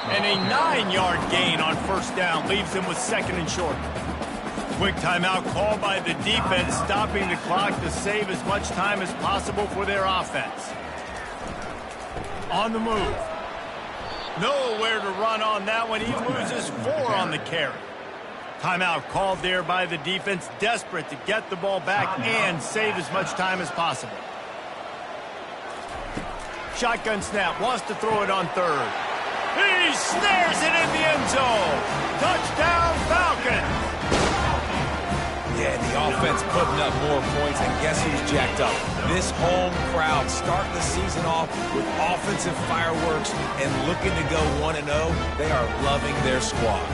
A: And a 9-yard gain on first down leaves them with second and short. Quick timeout called by the defense, stopping the clock to save as much time as possible for their offense. On the move. Nowhere to run on that one. He loses 4 on the carry. Timeout called there by the defense, desperate to get the ball back and save as much time as possible. Shotgun snap, wants to throw it on third. He snares it in the end zone. Touchdown, Falcons.
B: Yeah, the offense putting up more points, and guess who's jacked up? This home crowd starting the season off with offensive fireworks and looking to go 1-0. They are loving their squad.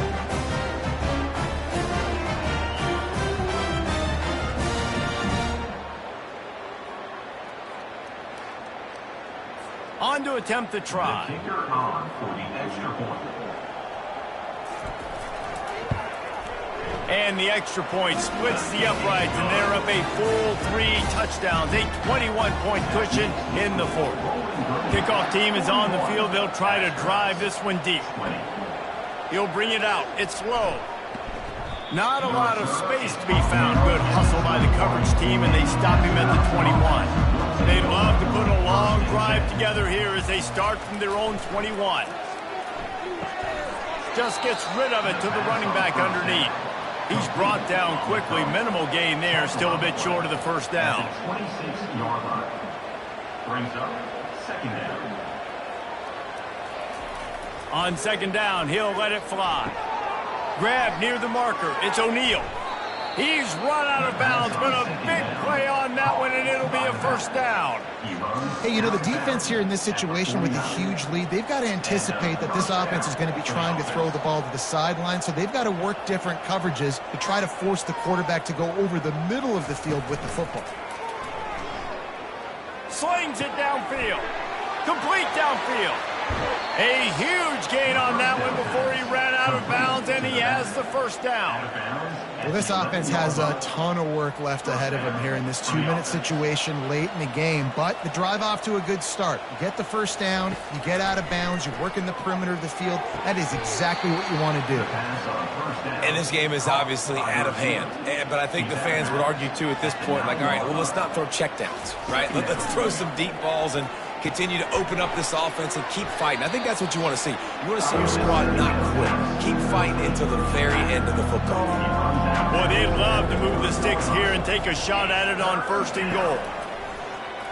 A: On to attempt the try.
D: The kicker on for the extra point.
A: And the extra point splits the uprights, and they're up a full 3 touchdowns, a 21-point cushion in the fourth. Kickoff team is on the field. They'll try to drive this one deep. He'll bring it out. It's low. Not a lot of space to be found. Good hustle by the coverage team, and they stop him at the 21. They love to put a long drive together here as they start from their own 21. Just gets rid of it to the running back underneath. He's brought down quickly. Minimal gain there. Still a bit short of the first down.
D: 26-yard line. Brings up second down.
A: On second down, he'll let it fly. Grab near the marker. It's O'Neal. He's run out of bounds, but a big play on that one, and it'll be a first down.
C: Hey, you know, the defense here in this situation with a huge lead, they've got to anticipate that this offense is going to be trying to throw the ball to the sideline, so they've got to work different coverages to try to force the quarterback to go over the middle of the field with the football.
A: Slings it downfield. Complete downfield. A huge gain on that one before he ran out of bounds, and he has the first down.
C: Well, this offense has a ton of work left ahead of them here in this 2-minute situation late in the game, but the drive off to a good start. You get the first down, you get out of bounds, you work in the perimeter of the field. That is exactly what you want to do.
B: And this game is obviously out of hand. But I think the fans would argue, too, at this point, like, all right, well, let's not throw checkdowns, right? Let's throw some deep balls and continue to open up this offense and keep fighting. I think that's what you want to see. You want to see your squad not quit. Keep fighting until the very end of the football.
A: Boy, they'd love to move the sticks here and take a shot at it on first and goal.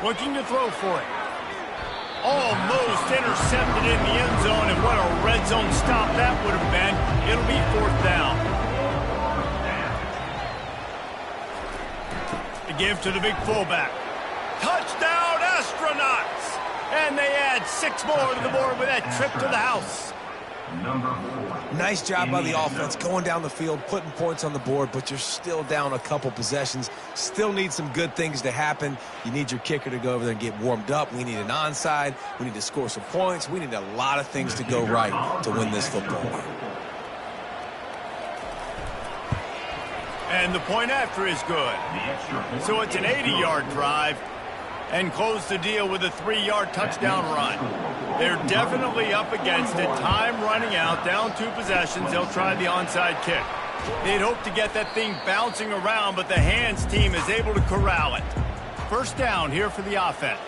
A: Looking to throw for it. Almost intercepted in the end zone, and what a red zone stop that would have been. It'll be fourth down. The give to the big fullback. Touchdown, Astronauts! And they add 6 more to the board with that trip to the house.
B: Nice job by the offense going down the field, putting points on the board, but you're still down a couple possessions. Still need some good things to happen. You need your kicker to go over there and get warmed up. We need an onside. We need to score some points. We need a lot of things to go right to win this football game.
A: And the point after is good. So it's an 80-yard drive. And close the deal with a 3-yard touchdown run. They're definitely up against it. Time running out, down 2 possessions. They'll try the onside kick. They'd hope to get that thing bouncing around, but the hands team is able to corral it. First down here for the offense.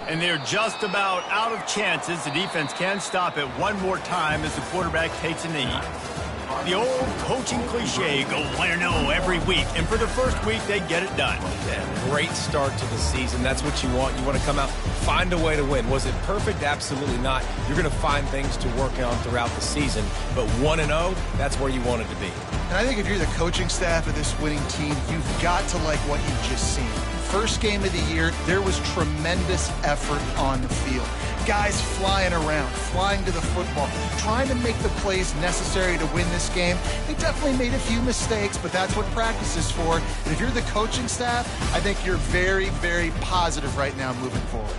A: And they're just about out of chances. The defense can stop it one more time as the quarterback takes a knee. The old coaching cliche, go 1-0 every week, and for the first week, they get it done.
B: Yeah, great start to the season. That's what you want. You want to come out, find a way to win. Was it perfect? Absolutely not. You're going to find things to work on throughout the season, but 1-0, that's where you want it to be.
C: And I think if you're the coaching staff of this winning team, you've got to like what you've just seen. First game of the year, there was tremendous effort on the field. Guys flying around, flying to the football, trying to make the plays necessary to win this game. They definitely made a few mistakes, but that's what practice is for. And if you're the coaching staff, I think you're very, very positive right now moving forward.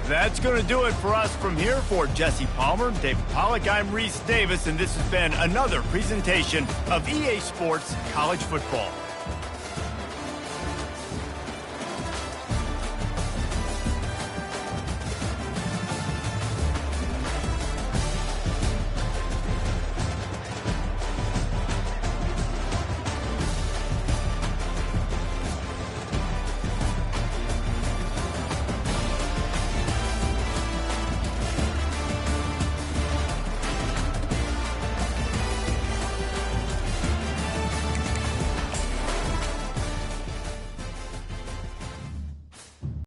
A: That's going to do it for us from here. For Jesse Palmer, David Pollack, I'm Reese Davis, and this has been another presentation of EA Sports College Football.